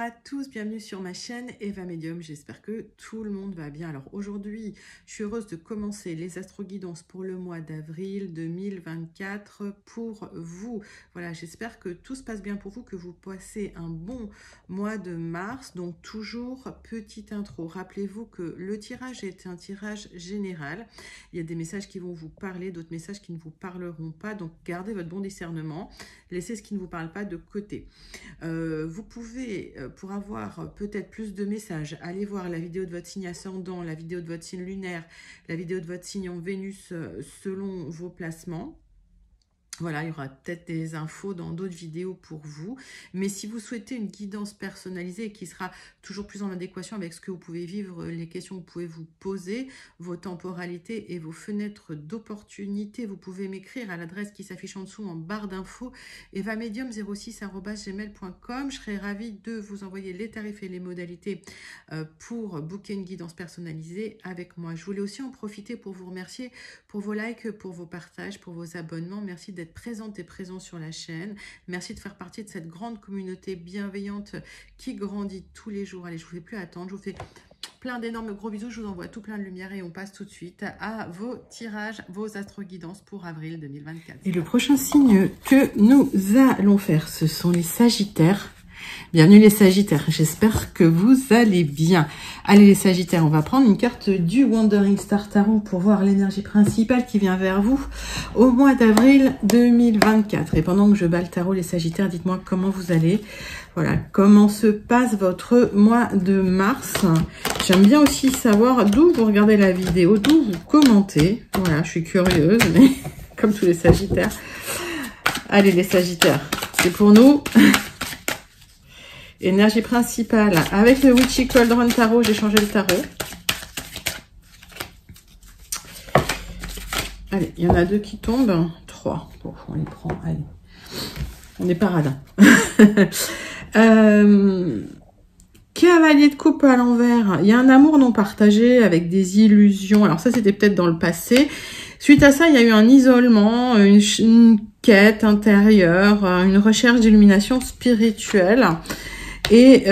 à tous, bienvenue sur ma chaîne Eva Medium, j'espère que tout le monde va bien. Alors aujourd'hui, je suis heureuse de commencer les astro-guidances pour le mois d'avril 2024 pour vous. Voilà, j'espère que tout se passe bien pour vous, que vous passez un bon mois de mars. Donc toujours, petite intro, rappelez-vous que le tirage est un tirage général. Il y a des messages qui vont vous parler, d'autres messages qui ne vous parleront pas. Donc gardez votre bon discernement, laissez ce qui ne vous parle pas de côté. Vous pouvez, pour avoir peut-être plus de messages, aller voir la vidéo de votre signe ascendant, la vidéo de votre signe lunaire, la vidéo de votre signe en Vénus selon vos placements. Voilà, il y aura peut-être des infos dans d'autres vidéos pour vous. Mais si vous souhaitez une guidance personnalisée qui sera toujours plus en adéquation avec ce que vous pouvez vivre, les questions que vous pouvez vous poser, vos temporalités et vos fenêtres d'opportunité, vous pouvez m'écrire à l'adresse qui s'affiche en dessous en barre d'infos, evamedium06@gmail.com. Je serai ravie de vous envoyer les tarifs et les modalités pour booker une guidance personnalisée avec moi. Je voulais aussi en profiter pour vous remercier pour vos likes, pour vos partages, pour vos abonnements. Merci d'être présente et présent sur la chaîne. Merci de faire partie de cette grande communauté bienveillante qui grandit tous les jours. Allez, je ne vous fais plus attendre. Je vous fais plein d'énormes gros bisous. Je vous envoie tout plein de lumière et on passe tout de suite à vos tirages, vos astro-guidances pour avril 2024. Et le prochain signe que nous allons faire, ce sont les Sagittaires. Bienvenue les Sagittaires, j'espère que vous allez bien. Allez les Sagittaires, on va prendre une carte du Wandering Star Tarot pour voir l'énergie principale qui vient vers vous au mois d'avril 2024. Et pendant que je bats le tarot, les Sagittaires, dites-moi comment vous allez. Voilà, comment se passe votre mois de mars. J'aime bien aussi savoir d'où vous regardez la vidéo, d'où vous commentez. Voilà, je suis curieuse, mais comme tous les Sagittaires. Allez les Sagittaires, c'est pour nous. Énergie principale. Avec le Witchy Cauldron Tarot, j'ai changé le tarot. Allez, il y en a deux qui tombent. 3. Bon, on les prend. Allez. On est paradin. Cavalier de coupe à l'envers. Il y a un amour non partagé avec des illusions. Alors ça, c'était peut-être dans le passé. Suite à ça, il y a eu un isolement, une quête intérieure, une recherche d'illumination spirituelle. Et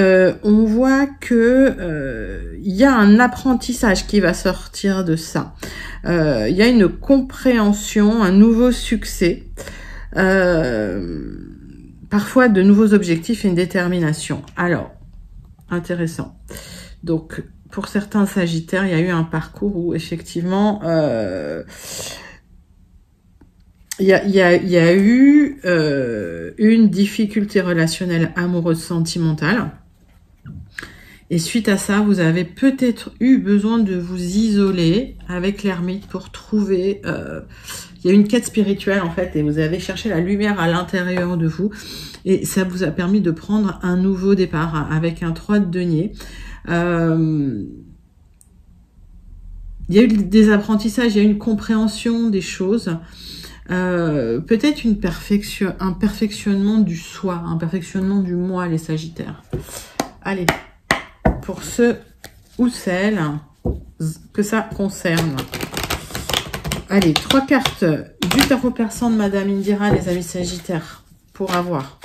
on voit que il y a un apprentissage qui va sortir de ça. Il y a une compréhension, un nouveau succès, parfois de nouveaux objectifs et une détermination. Alors, intéressant. Donc, pour certains Sagittaires, il y a eu un parcours où effectivement il y a eu une difficulté relationnelle amoureuse sentimentale. Et suite à ça, vous avez peut-être eu besoin de vous isoler avec l'ermite pour trouver... il y a une quête spirituelle en fait et vous avez cherché la lumière à l'intérieur de vous. Et ça vous a permis de prendre un nouveau départ avec un 3 de denier. Il y a eu des apprentissages, il y a eu une compréhension des choses. Peut-être un perfectionnement du soi, un perfectionnement du moi, les Sagittaires. Allez, pour ceux ou celles que ça concerne. Allez, 3 cartes du tarot persan de Madame Indira, les amis Sagittaires, pour avoir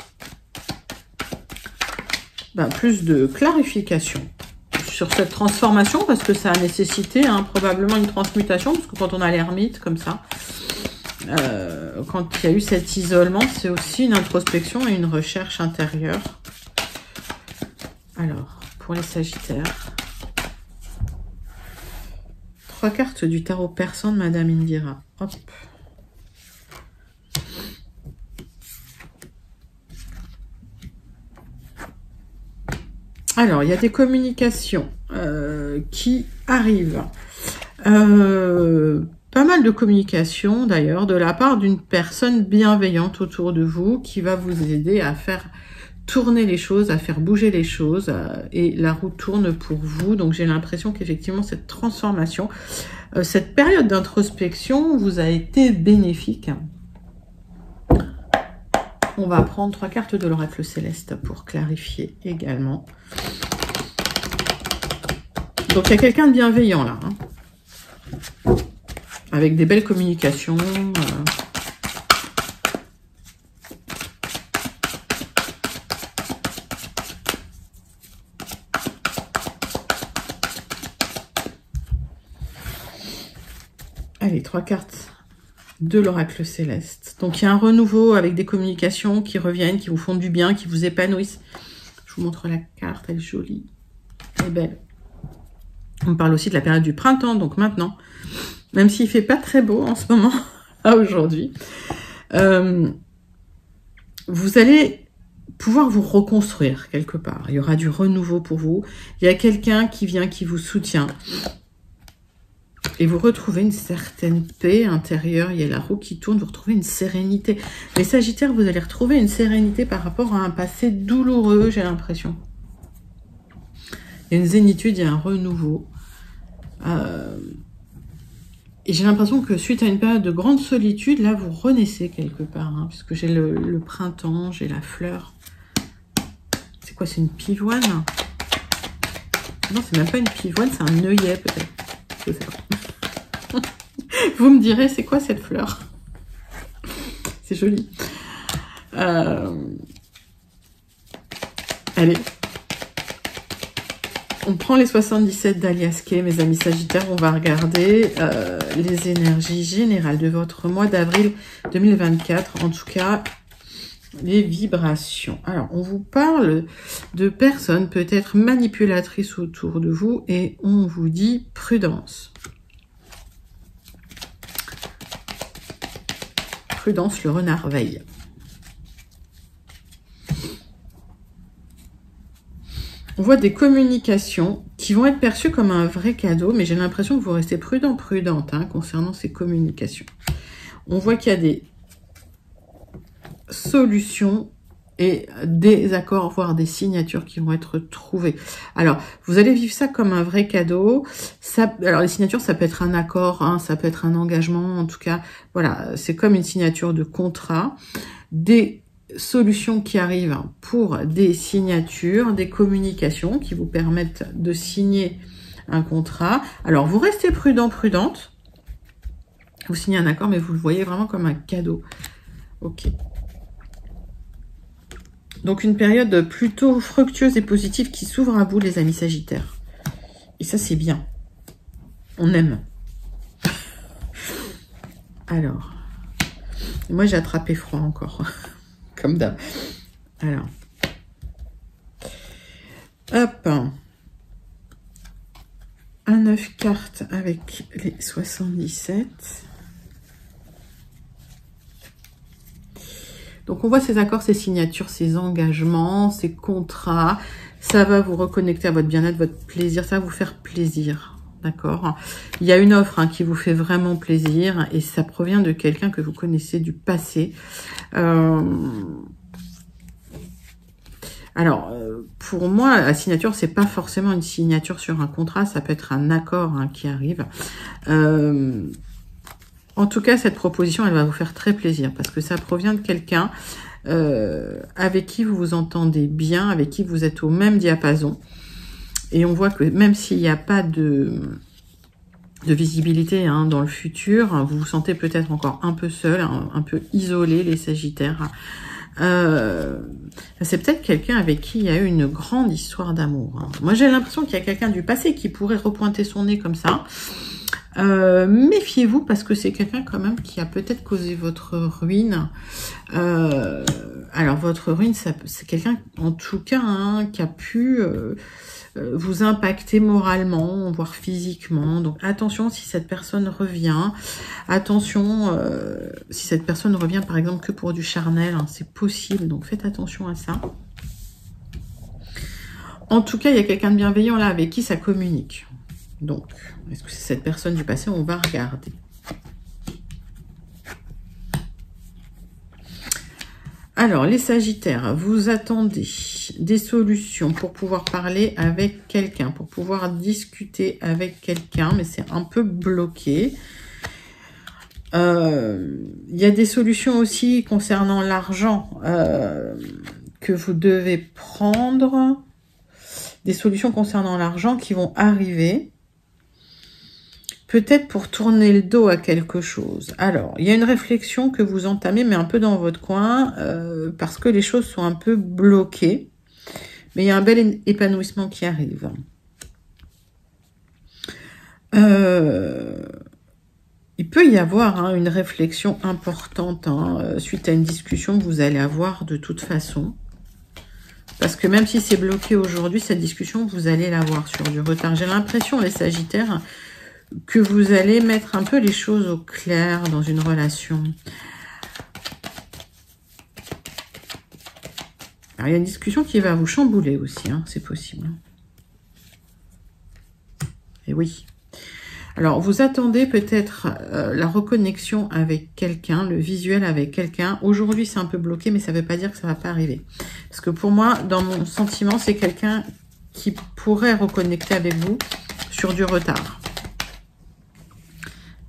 plus de clarification sur cette transformation, parce que ça a nécessité probablement une transmutation, parce que quand on a l'ermite comme ça, quand il y a eu cet isolement, c'est aussi une introspection et une recherche intérieure. Alors, pour les Sagittaires, 3 cartes du tarot persan de Madame Indira. Hop. Alors, il y a des communications qui arrivent. Pas mal de communication d'ailleurs de la part d'une personne bienveillante autour de vous qui va vous aider à faire tourner les choses, à faire bouger les choses et la roue tourne pour vous. Donc j'ai l'impression qu'effectivement cette transformation, cette période d'introspection vous a été bénéfique. On va prendre 3 cartes de l'oracle céleste pour clarifier également. Donc il y a quelqu'un de bienveillant là. Avec des belles communications. Allez, 3 cartes de l'oracle céleste. Donc, il y a un renouveau avec des communications qui reviennent, qui vous font du bien, qui vous épanouissent. Je vous montre la carte, elle est jolie, elle est belle. On parle aussi de la période du printemps, donc maintenant, même s'il ne fait pas très beau en ce moment, à aujourd'hui, vous allez pouvoir vous reconstruire quelque part. Il y aura du renouveau pour vous. Il y a quelqu'un qui vient, qui vous soutient. Et vous retrouvez une certaine paix intérieure. Il y a la roue qui tourne, vous retrouvez une sérénité. Les Sagittaires, vous allez retrouver une sérénité par rapport à un passé douloureux, j'ai l'impression. Il y a une zénitude, il y a un renouveau. Et j'ai l'impression que suite à une période de grande solitude, là, vous renaissez quelque part. Hein, puisque j'ai le printemps, j'ai la fleur. C'est quoi, c'est une pivoine? Non, c'est même pas une pivoine, c'est un œillet peut-être. Je sais pas. Vous me direz, c'est quoi cette fleur? C'est joli. Allez. On prend les 77 d'Alias Kay, mes amis Sagittaires. On va regarder les énergies générales de votre mois d'avril 2024. En tout cas, les vibrations. Alors, on vous parle de personnes peut-être manipulatrices autour de vous et on vous dit prudence. Prudence, le renard veille. On voit des communications qui vont être perçues comme un vrai cadeau, mais j'ai l'impression que vous restez prudente hein, concernant ces communications. On voit qu'il y a des solutions et des accords, voire des signatures qui vont être trouvées. Alors, vous allez vivre ça comme un vrai cadeau. Ça, alors, les signatures, ça peut être un accord, hein, ça peut être un engagement. En tout cas, voilà, c'est comme une signature de contrat. Des solutions qui arrivent pour des signatures, des communications qui vous permettent de signer un contrat. Alors, vous restez prudente. Vous signez un accord, mais vous le voyez vraiment comme un cadeau. Ok. Donc, une période plutôt fructueuse et positive qui s'ouvre à vous, les amis Sagittaires. Et ça, c'est bien. On aime. Alors, moi, j'ai attrapé froid encore. Comme d'hab. Alors. Hop. Un 9 cartes avec les 77. Donc, on voit ces accords, ces signatures, ces engagements, ces contrats. Ça va vous reconnecter à votre bien-être, votre plaisir. Ça va vous faire plaisir. D'accord? Il y a une offre hein, qui vous fait vraiment plaisir et ça provient de quelqu'un que vous connaissez du passé. Alors, pour moi, la signature, c'est pas forcément une signature sur un contrat. Ça peut être un accord hein, qui arrive. En tout cas, cette proposition, elle va vous faire très plaisir parce que ça provient de quelqu'un avec qui vous vous entendez bien, avec qui vous êtes au même diapason. Et on voit que même s'il n'y a pas de visibilité hein, dans le futur, vous vous sentez peut-être encore un peu seul, un peu isolé, les Sagittaires. C'est peut-être quelqu'un avec qui il y a eu une grande histoire d'amour. Hein. Moi, j'ai l'impression qu'il y a quelqu'un du passé qui pourrait repointer son nez comme ça. Méfiez-vous parce que c'est quelqu'un quand même qui a peut-être causé votre ruine. Alors votre ruine, c'est quelqu'un en tout cas hein, qui a pu vous impacter moralement, voire physiquement. Donc attention si cette personne revient. Attention si cette personne revient par exemple que pour du charnel, hein, c'est possible. Donc faites attention à ça. En tout cas, il y a quelqu'un de bienveillant là avec qui ça communique. Donc, est-ce que c'est cette personne du passé? On va regarder. Alors, les Sagittaires, vous attendez des solutions pour pouvoir parler avec quelqu'un, pour pouvoir discuter avec quelqu'un, mais c'est un peu bloqué. Il y a des solutions aussi concernant l'argent que vous devez prendre. Des solutions concernant l'argent qui vont arriver. Peut-être pour tourner le dos à quelque chose. Alors, il y a une réflexion que vous entamez, mais un peu dans votre coin, parce que les choses sont un peu bloquées. Mais il y a un bel épanouissement qui arrive. Il Il peut y avoir une réflexion importante suite à une discussion que vous allez avoir de toute façon. Parce que même si c'est bloqué aujourd'hui, cette discussion, vous allez l'avoir sur du retard. J'ai l'impression, les Sagittaires, que vous allez mettre un peu les choses au clair dans une relation. Alors, il y a une discussion qui va vous chambouler aussi, c'est possible. Et oui. Alors, vous attendez peut-être la reconnexion avec quelqu'un, le visuel avec quelqu'un. Aujourd'hui, c'est un peu bloqué, mais ça ne veut pas dire que ça ne va pas arriver. Parce que pour moi, dans mon sentiment, c'est quelqu'un qui pourrait reconnecter avec vous sur du retard.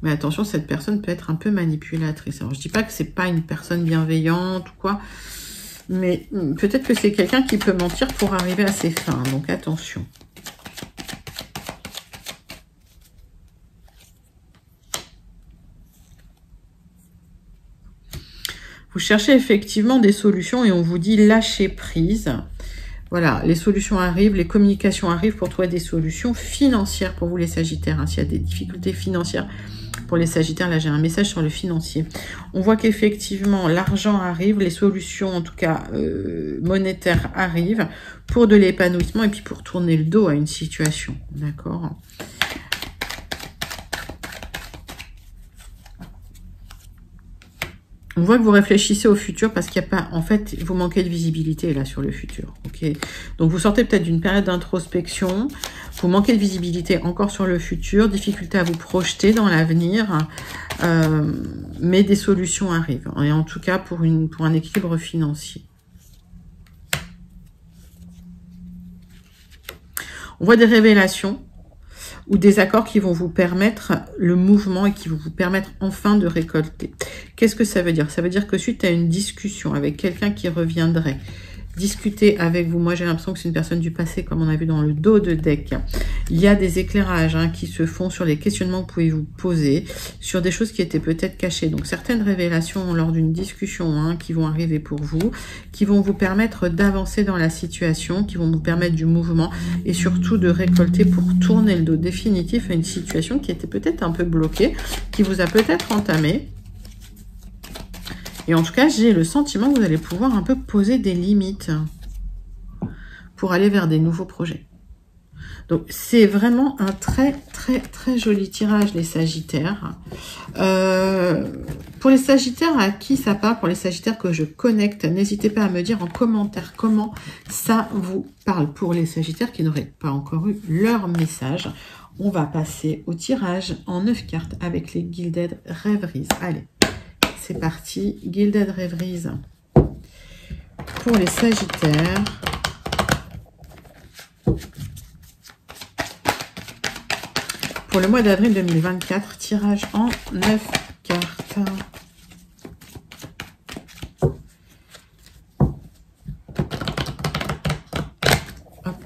Mais attention, cette personne peut être un peu manipulatrice. Alors, je ne dis pas que ce n'est pas une personne bienveillante ou quoi, mais peut-être que c'est quelqu'un qui peut mentir pour arriver à ses fins. Donc, attention. Vous cherchez effectivement des solutions et on vous dit lâcher prise. Voilà, les solutions arrivent, les communications arrivent pour trouver des solutions financières pour vous les Sagittaires. S'il y a des difficultés financières pour les Sagittaires, là j'ai un message sur le financier. On voit qu'effectivement l'argent arrive, les solutions en tout cas monétaires arrivent pour de l'épanouissement et puis pour tourner le dos à une situation. D'accord ? On voit que vous réfléchissez au futur parce qu'il n'y a pas... En fait, vous manquez de visibilité là sur le futur. Ok. Donc, vous sortez peut-être d'une période d'introspection. Vous manquez de visibilité encore sur le futur. Difficulté à vous projeter dans l'avenir. Mais des solutions arrivent. Et en tout cas, pour un équilibre financier. On voit des révélations ou des accords qui vont vous permettre le mouvement et qui vont vous permettre enfin de récolter. Qu'est-ce que ça veut dire? Ça veut dire que suite à une discussion avec quelqu'un qui reviendrait discuter avec vous, moi j'ai l'impression que c'est une personne du passé comme on a vu dans le dos de deck, il y a des éclairages qui se font sur les questionnements que vous pouvez vous poser, sur des choses qui étaient peut-être cachées. Donc certaines révélations lors d'une discussion qui vont arriver pour vous, qui vont vous permettre d'avancer dans la situation, qui vont vous permettre du mouvement et surtout de récolter pour tourner le dos définitif à une situation qui était peut-être un peu bloquée, qui vous a peut-être entamé. Et en tout cas, j'ai le sentiment que vous allez pouvoir un peu poser des limites pour aller vers des nouveaux projets. Donc, c'est vraiment un très, très, très joli tirage, les Sagittaires. Pour les Sagittaires à qui ça parle, pour les Sagittaires que je connecte, n'hésitez pas à me dire en commentaire comment ça vous parle. Pour les Sagittaires qui n'auraient pas encore eu leur message, on va passer au tirage en 9 cartes avec les Gilded Rêveries. Allez. C'est parti, Gilded Rêveries pour les Sagittaires. Pour le mois d'avril 2024, tirage en 9 cartes. Hop.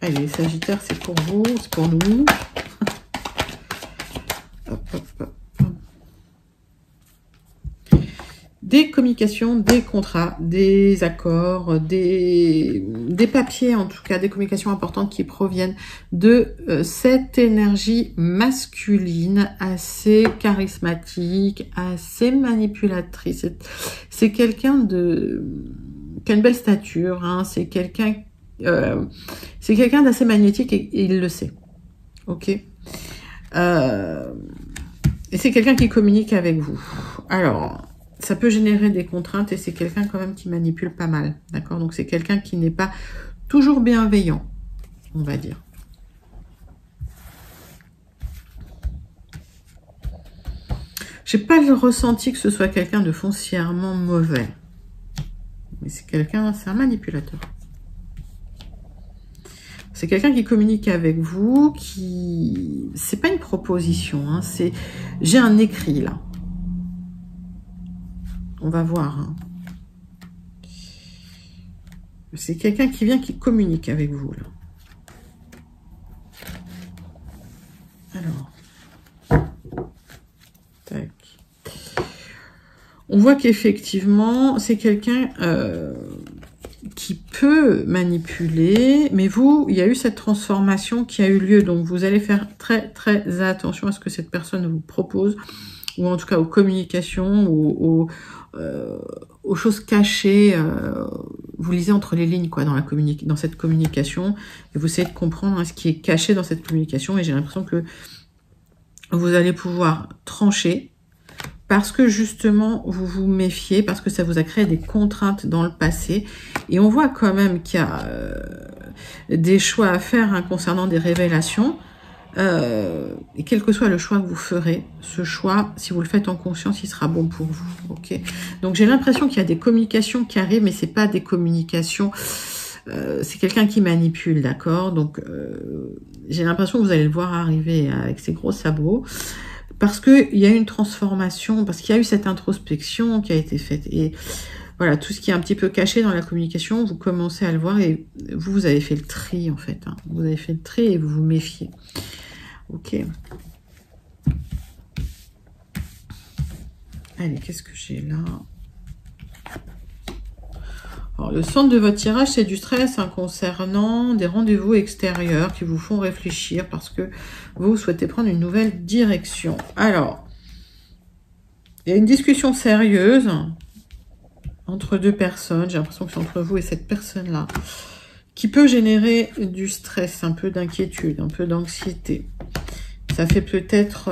Allez, les Sagittaires, c'est pour vous, c'est pour nous. Hop, hop, hop. Des communications, des contrats, des accords, des papiers, en tout cas, des communications importantes qui proviennent de cette énergie masculine assez charismatique, assez manipulatrice. C'est quelqu'un qui a une belle stature, c'est quelqu'un d'assez magnétique et il le sait. Ok. Et c'est quelqu'un qui communique avec vous. Alors... ça peut générer des contraintes et c'est quelqu'un quand même qui manipule pas mal. D'accord? Donc, c'est quelqu'un qui n'est pas toujours bienveillant, on va dire. J'ai pas le ressenti que ce soit quelqu'un de foncièrement mauvais. Mais c'est quelqu'un, c'est un manipulateur. C'est quelqu'un qui communique avec vous, qui... c'est pas une proposition, c'est... J'ai un écrit, là. On va voir. C'est quelqu'un qui vient, qui communique avec vous, là. Alors. Tac. On voit qu'effectivement, c'est quelqu'un qui peut manipuler, mais vous, il y a eu cette transformation qui a eu lieu, donc vous allez faire très très attention à ce que cette personne vous propose, ou en tout cas aux communications, ou aux choses cachées. Vous lisez entre les lignes quoi, dans cette communication, et vous essayez de comprendre ce qui est caché dans cette communication, et j'ai l'impression que vous allez pouvoir trancher, parce que justement, vous vous méfiez, parce que ça vous a créé des contraintes dans le passé. Et on voit quand même qu'il y a des choix à faire concernant des révélations. Et quel que soit le choix que vous ferez, ce choix, si vous le faites en conscience, il sera bon pour vous. Okay, donc j'ai l'impression qu'il y a des communications qui arrivent, mais ce n'est pas des communications... c'est quelqu'un qui manipule, d'accord? Donc j'ai l'impression que vous allez le voir arriver avec ses gros sabots. Parce qu'il y a une transformation, parce qu'il y a eu cette introspection qui a été faite. Et voilà, tout ce qui est un petit peu caché dans la communication, vous commencez à le voir et vous avez fait le tri en fait. Hein. Vous avez fait le tri et vous vous méfiez. Ok. Allez, qu'est-ce que j'ai là? Alors, le centre de votre tirage, c'est du stress concernant des rendez-vous extérieurs qui vous font réfléchir parce que vous souhaitez prendre une nouvelle direction. Alors, il y a une discussion sérieuse entre deux personnes. J'ai l'impression que c'est entre vous et cette personne-là qui peut générer du stress, un peu d'inquiétude, un peu d'anxiété. Ça fait peut-être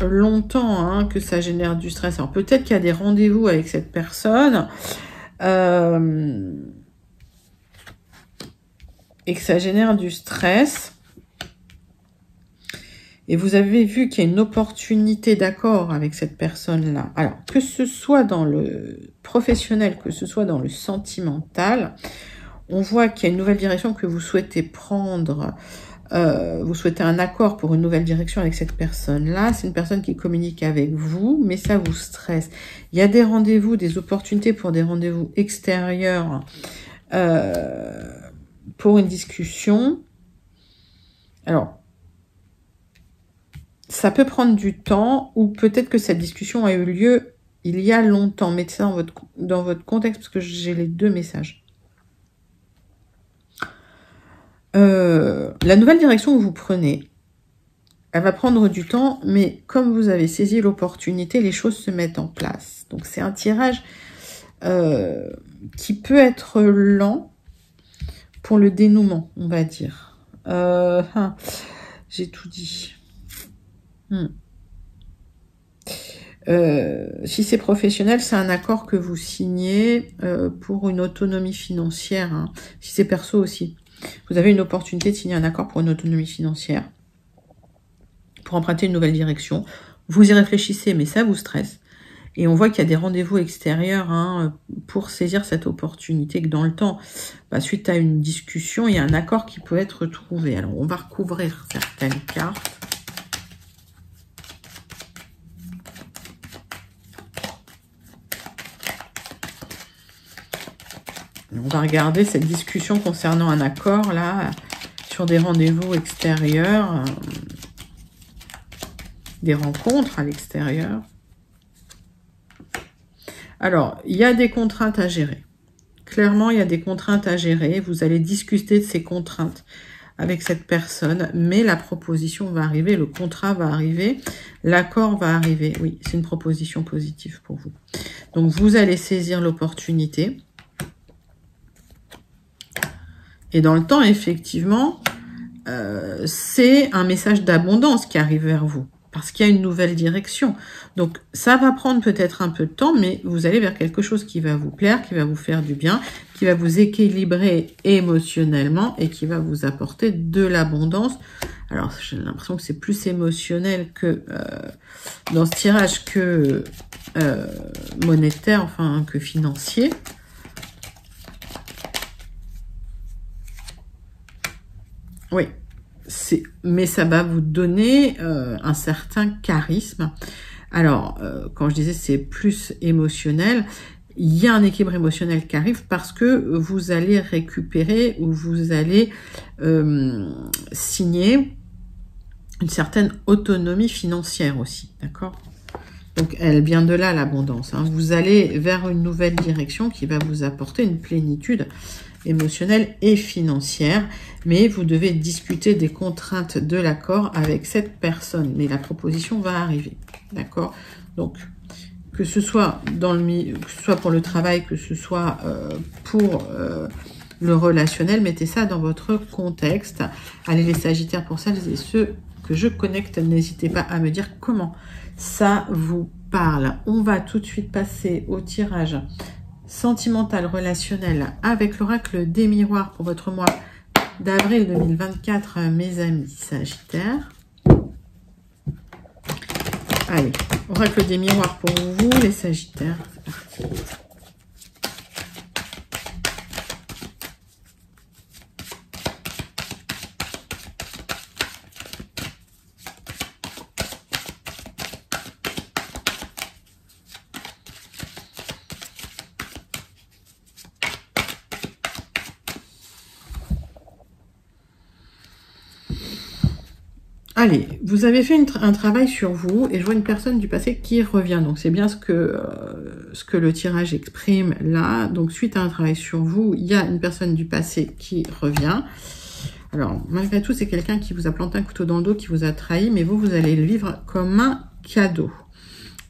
longtemps que ça génère du stress. Alors, peut-être qu'il y a des rendez-vous avec cette personne... et que ça génère du stress. Et vous avez vu qu'il y a une opportunité d'accord avec cette personne-là. Alors, que ce soit dans le professionnel, que ce soit dans le sentimental, on voit qu'il y a une nouvelle direction que vous souhaitez prendre. Vous souhaitez un accord pour une nouvelle direction avec cette personne-là. C'est une personne qui communique avec vous, mais ça vous stresse. Il y a des rendez-vous, des opportunités pour des rendez-vous extérieurs pour une discussion. Alors, ça peut prendre du temps ou peut-être que cette discussion a eu lieu il y a longtemps. Mettez ça dans votre contexte parce que j'ai les deux messages. La nouvelle direction que vous prenez, elle va prendre du temps, mais comme vous avez saisi l'opportunité, les choses se mettent en place. Donc c'est un tirage qui peut être lent pour le dénouement, on va dire. J'ai tout dit. Si c'est professionnel, c'est un accord que vous signez pour une autonomie financière. Hein. Si c'est perso aussi. Vous avez une opportunité de signer un accord pour une autonomie financière, pour emprunter une nouvelle direction. Vous y réfléchissez, mais ça vous stresse. Et on voit qu'il y a des rendez-vous extérieurs pour saisir cette opportunité, que dans le temps, suite à une discussion, il y a un accord qui peut être trouvé. Alors, on va recouvrir certaines cartes. On va regarder cette discussion concernant un accord, là, sur des rendez-vous extérieurs, des rencontres à l'extérieur. Alors, il y a des contraintes à gérer. Clairement, il y a des contraintes à gérer. Vous allez discuter de ces contraintes avec cette personne, mais la proposition va arriver, le contrat va arriver, l'accord va arriver. Oui, c'est une proposition positive pour vous. Donc, vous allez saisir l'opportunité. Et dans le temps, effectivement, c'est un message d'abondance qui arrive vers vous. Parce qu'il y a une nouvelle direction. Donc, ça va prendre peut-être un peu de temps, mais vous allez vers quelque chose qui va vous plaire, qui va vous faire du bien, qui va vous équilibrer émotionnellement et qui va vous apporter de l'abondance. Alors, j'ai l'impression que c'est plus émotionnel que dans ce tirage que monétaire, enfin, que financier. Oui, mais ça va vous donner un certain charisme. Alors, quand je disais c'est plus émotionnel, il y a un équilibre émotionnel qui arrive parce que vous allez récupérer ou vous allez signer une certaine autonomie financière aussi, d'accord? Donc, elle vient de là, l'abondance. Hein. Vous allez vers une nouvelle direction qui va vous apporter une plénitude émotionnelle et financière. Mais vous devez discuter des contraintes de l'accord avec cette personne. Mais la proposition va arriver. D'accord? Donc, que ce soit pour le travail, que ce soit pour le relationnel, mettez ça dans votre contexte. Allez, les Sagittaires, pour celles et ceux que je connecte, n'hésitez pas à me dire comment ça vous parle. On va tout de suite passer au tirage sentimental relationnel avec l'oracle des miroirs pour votre mois d'avril 2024, mes amis Sagittaires. Allez, oracle des miroirs pour vous, les Sagittaires. C'est parti. Allez, vous avez fait un travail sur vous et je vois une personne du passé qui revient. Donc, c'est bien ce que le tirage exprime là. Donc, suite à un travail sur vous, il y a une personne du passé qui revient. Alors, malgré tout, c'est quelqu'un qui vous a planté un couteau dans le dos, qui vous a trahi, mais vous allez le vivre comme un cadeau.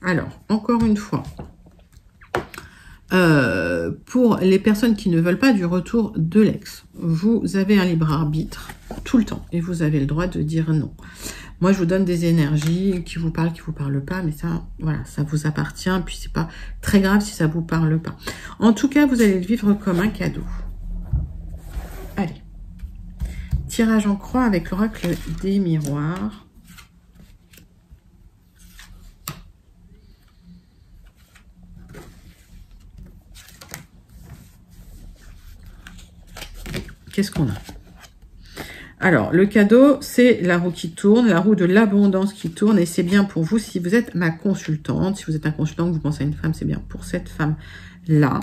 Alors, encore une fois, pour les personnes qui ne veulent pas du retour de l'ex, vous avez un libre arbitre tout le temps et vous avez le droit de dire non. Moi, je vous donne des énergies qui vous parlent pas, mais ça, voilà, ça vous appartient. Puis c'est pas très grave si ça vous parle pas. En tout cas, vous allez le vivre comme un cadeau. Allez, tirage en croix avec l'oracle des miroirs. Qu'est-ce qu'on a? Alors, le cadeau, c'est la roue qui tourne, la roue de l'abondance qui tourne, et c'est bien pour vous si vous êtes ma consultante. Si vous êtes un consultant, que vous pensez à une femme, c'est bien pour cette femme-là.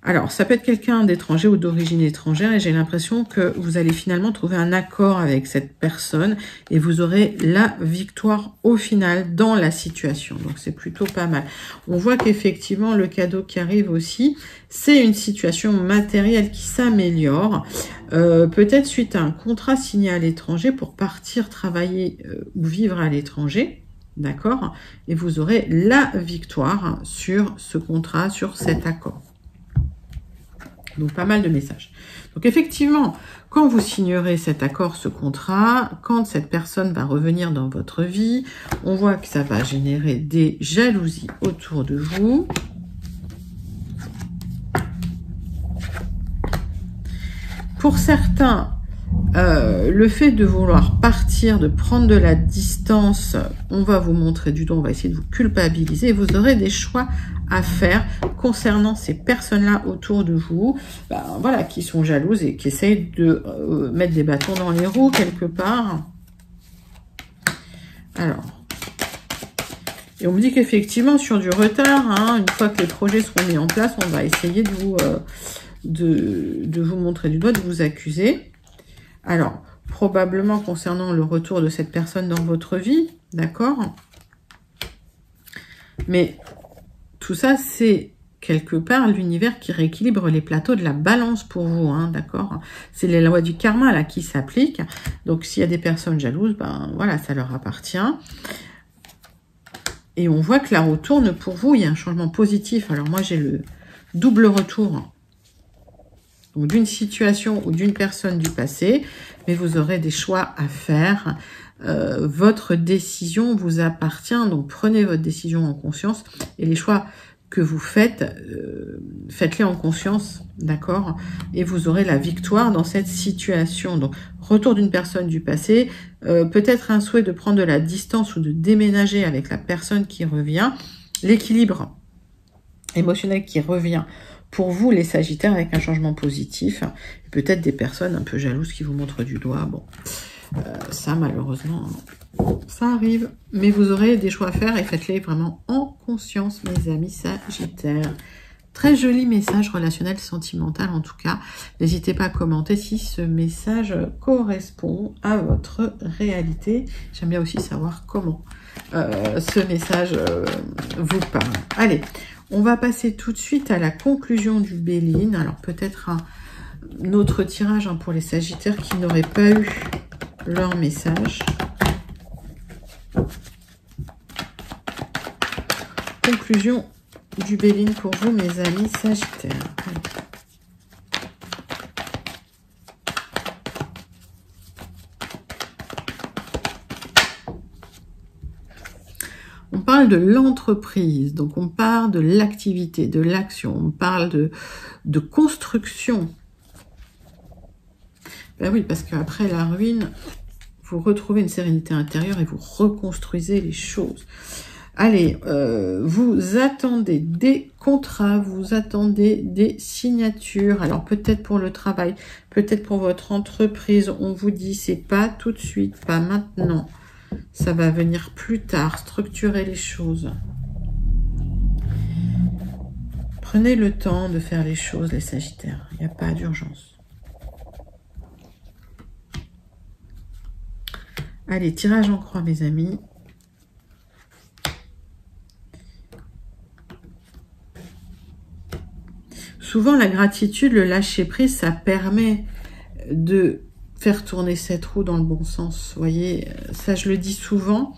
Alors, ça peut être quelqu'un d'étranger ou d'origine étrangère, et j'ai l'impression que vous allez finalement trouver un accord avec cette personne, et vous aurez la victoire au final dans la situation. Donc, c'est plutôt pas mal. On voit qu'effectivement, le cadeau qui arrive aussi, c'est une situation matérielle qui s'améliore, peut-être suite à un contrat signé à l'étranger pour partir travailler ou vivre à l'étranger. D'accord? Et vous aurez la victoire sur ce contrat, sur cet accord. Donc, pas mal de messages. Donc, effectivement, quand vous signerez cet accord, ce contrat, quand cette personne va revenir dans votre vie, on voit que ça va générer des jalousies autour de vous. Pour certains, le fait de vouloir partir, de prendre de la distance, on va vous montrer du doigt, on va essayer de vous culpabiliser. Et vous aurez des choix à faire concernant ces personnes-là autour de vous, voilà, qui sont jalouses et qui essayent de mettre des bâtons dans les roues quelque part. Alors, et on me dit qu'effectivement, sur du retard, hein, une fois que les projets seront mis en place, on va essayer de vous montrer du doigt, de vous accuser. Alors, probablement concernant le retour de cette personne dans votre vie, d'accord? Mais tout ça, c'est quelque part l'univers qui rééquilibre les plateaux de la balance pour vous, hein, d'accord? C'est les lois du karma là qui s'appliquent. Donc, s'il y a des personnes jalouses, ben voilà, ça leur appartient. Et on voit que la roue tourne pour vous, il y a un changement positif. Alors moi, j'ai le double retour d'une situation ou d'une personne du passé, mais vous aurez des choix à faire. Votre décision vous appartient, donc prenez votre décision en conscience et les choix que vous faites, faites-les en conscience, d'accord? Et vous aurez la victoire dans cette situation. Donc, retour d'une personne du passé, peut-être un souhait de prendre de la distance ou de déménager avec la personne qui revient, l'équilibre émotionnel qui revient pour vous, les Sagittaires, avec un changement positif. Peut-être des personnes un peu jalouses qui vous montrent du doigt. Bon, ça, malheureusement, ça arrive. Mais vous aurez des choix à faire et faites-les vraiment en conscience, mes amis Sagittaires. Très joli message relationnel sentimental en tout cas. N'hésitez pas à commenter si ce message correspond à votre réalité. J'aime bien aussi savoir comment ce message vous parle. Allez, on va passer tout de suite à la conclusion du Béline. Alors peut-être un autre tirage pour les Sagittaires qui n'auraient pas eu leur message. Conclusion du Béline pour vous, mes amis Sagittaires. On parle de l'entreprise, donc on parle de l'activité, de l'action, on parle de construction. Ben oui, parce qu'après la ruine, vous retrouvez une sérénité intérieure et vous reconstruisez les choses. Allez, vous attendez des contrats, vous attendez des signatures. Alors peut-être pour le travail, peut-être pour votre entreprise. On vous dit c'est pas tout de suite, pas maintenant. Ça va venir plus tard, structurer les choses. Prenez le temps de faire les choses, les Sagittaires. Il n'y a pas d'urgence. Allez, tirage en croix, mes amis. Souvent, la gratitude, le lâcher-prise, ça permet de faire tourner cette roue dans le bon sens. Vous voyez, ça, je le dis souvent,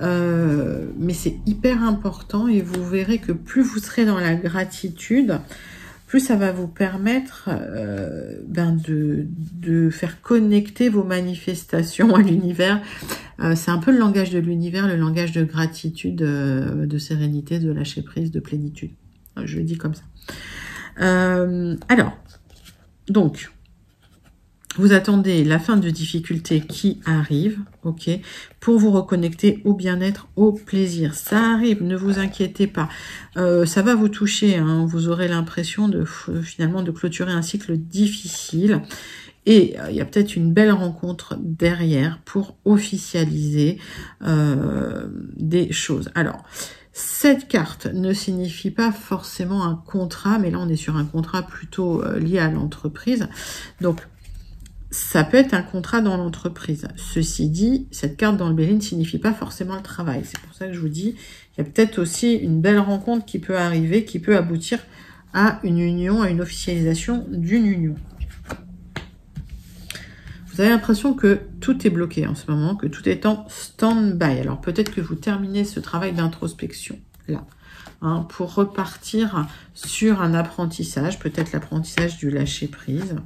mais c'est hyper important et vous verrez que plus vous serez dans la gratitude, plus ça va vous permettre de faire connecter vos manifestations à l'univers. C'est un peu le langage de l'univers, le langage de gratitude, de sérénité, de lâcher-prise, de plénitude. Je le dis comme ça. Alors, donc, vous attendez la fin de difficultés qui arrive, ok, pour vous reconnecter au bien-être, au plaisir. Ça arrive, ne vous inquiétez pas. Ça va vous toucher, hein, vous aurez l'impression finalement de clôturer un cycle difficile. Et il y a peut-être une belle rencontre derrière pour officialiser des choses. Alors, cette carte ne signifie pas forcément un contrat, mais là on est sur un contrat plutôt lié à l'entreprise. Donc, ça peut être un contrat dans l'entreprise. Ceci dit, cette carte dans le Béline ne signifie pas forcément le travail. C'est pour ça que je vous dis, il y a peut-être aussi une belle rencontre qui peut arriver, qui peut aboutir à une union, à une officialisation d'une union. Vous avez l'impression que tout est bloqué en ce moment, que tout est en stand-by. Alors peut-être que vous terminez ce travail d'introspection là, hein, pour repartir sur un apprentissage, peut-être l'apprentissage du lâcher-prise.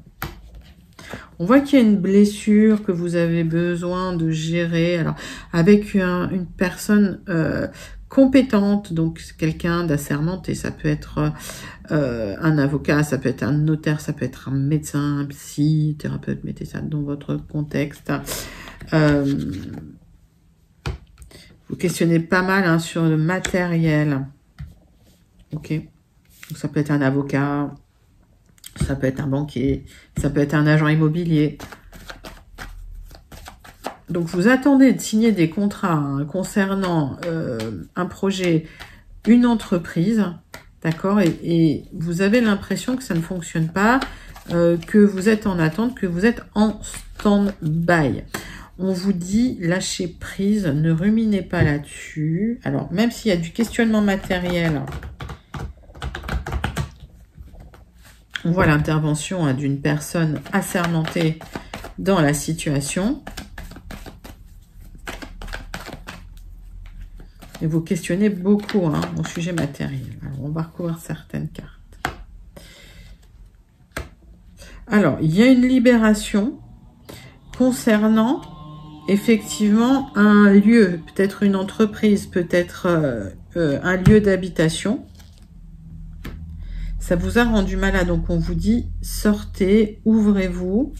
On voit qu'il y a une blessure que vous avez besoin de gérer, alors avec une personne compétente, donc quelqu'un d'assermenté, ça peut être un avocat, ça peut être un notaire, ça peut être un médecin, un psy, thérapeute, mettez ça dans votre contexte. Vous questionnez pas mal hein, sur le matériel, ok, donc ça peut être un avocat, ça peut être un banquier, ça peut être un agent immobilier. Donc, vous attendez de signer des contrats hein, concernant un projet, une entreprise, d'accord, et vous avez l'impression que ça ne fonctionne pas, que vous êtes en attente, que vous êtes en stand-by. On vous dit, lâchez prise, ne ruminez pas là-dessus. Alors, même s'il y a du questionnement matériel, on voit l'intervention hein, d'une personne assermentée dans la situation. Et vous questionnez beaucoup hein, au sujet matériel. Alors, on va recouvrir certaines cartes. Alors, il y a une libération concernant effectivement un lieu, peut-être une entreprise, peut-être un lieu d'habitation. Ça vous a rendu malade, donc on vous dit sortez, ouvrez-vous.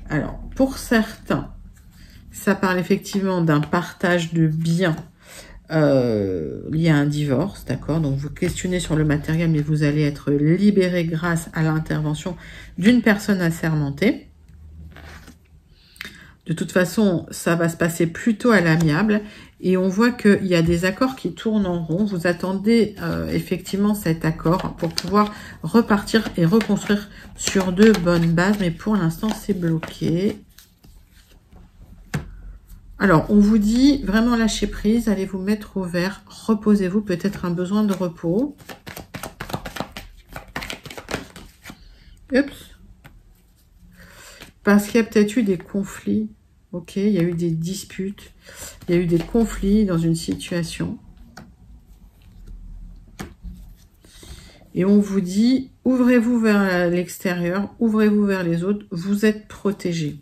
Alors, pour certains, ça parle effectivement d'un partage de biens lié à un divorce, d'accord? Donc, vous questionnez sur le matériel, mais vous allez être libéré grâce à l'intervention d'une personne assermentée. De toute façon, ça va se passer plutôt à l'amiable. Et on voit qu'il y a des accords qui tournent en rond. Vous attendez effectivement cet accord pour pouvoir repartir et reconstruire sur de bonnes bases. Mais pour l'instant, c'est bloqué. Alors, on vous dit vraiment lâcher prise. Allez vous mettre au vert. Reposez-vous. Peut-être un besoin de repos. Oups. Parce qu'il y a peut-être eu des conflits. Ok, il y a eu des disputes. Il y a eu des conflits dans une situation. Et on vous dit, ouvrez-vous vers l'extérieur, ouvrez-vous vers les autres, vous êtes protégés.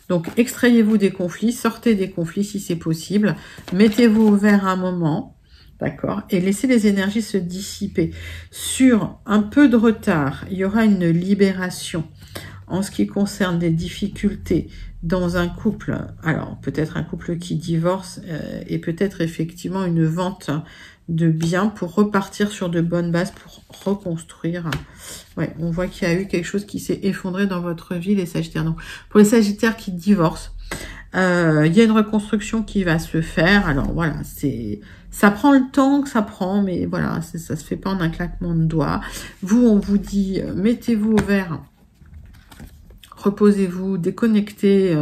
Donc, extrayez-vous des conflits, sortez des conflits si c'est possible. Mettez-vous au vert un moment, d'accord? Et laissez les énergies se dissiper. Sur un peu de retard, il y aura une libération en ce qui concerne des difficultés dans un couple. Alors, peut-être un couple qui divorce et peut-être effectivement une vente de biens pour repartir sur de bonnes bases, pour reconstruire. Ouais, on voit qu'il y a eu quelque chose qui s'est effondré dans votre vie, les Sagittaires. Donc, pour les Sagittaires qui divorcent, il y a une reconstruction qui va se faire. Alors, voilà, ça prend le temps que ça prend, mais voilà, ça se fait pas en un claquement de doigts. Vous, on vous dit, mettez-vous au vert, reposez-vous, déconnectez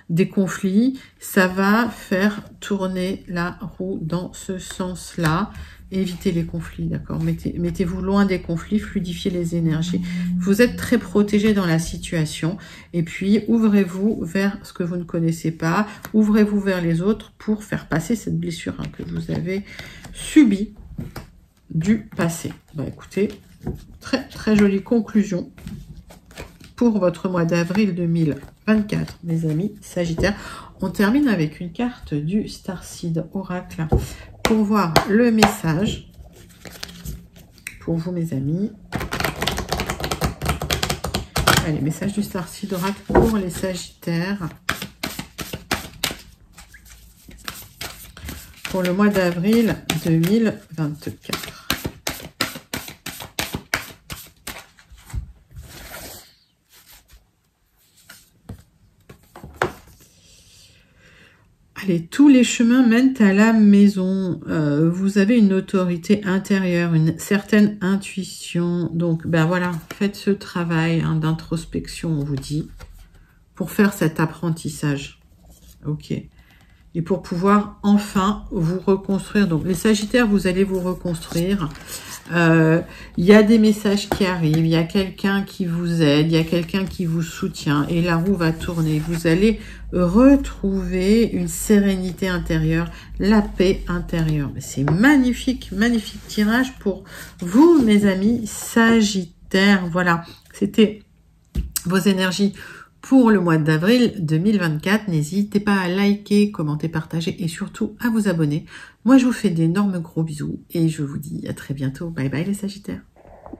des conflits, ça va faire tourner la roue dans ce sens-là. Évitez les conflits, d'accord? Mettez-vous loin des conflits, fluidifiez les énergies. Vous êtes très protégé dans la situation. Et puis, ouvrez-vous vers ce que vous ne connaissez pas. Ouvrez-vous vers les autres pour faire passer cette blessure que vous avez subie du passé. Bah, écoutez, très très jolie conclusion pour votre mois d'avril 2024, mes amis Sagittaires. On termine avec une carte du Starseed Oracle pour voir le message pour vous, mes amis. Allez, message du Starseed Oracle pour les Sagittaires pour le mois d'avril 2024. Allez, tous les chemins mènent à la maison. Vous avez une autorité intérieure, une certaine intuition. Donc, ben voilà, faites ce travail d'introspection, on vous dit, pour faire cet apprentissage. Ok. Et pour pouvoir enfin vous reconstruire. Donc, les Sagittaires, vous allez vous reconstruire. Il y a des messages qui arrivent, il y a quelqu'un qui vous aide, il y a quelqu'un qui vous soutient et la roue va tourner. Vous allez retrouver une sérénité intérieure, la paix intérieure. C'est magnifique, magnifique tirage pour vous, mes amis Sagittaires. Voilà, c'était vos énergies pour le mois d'avril 2024. N'hésitez pas à liker, commenter, partager et surtout à vous abonner. Moi, je vous fais d'énormes gros bisous et je vous dis à très bientôt. Bye bye les Sagittaires.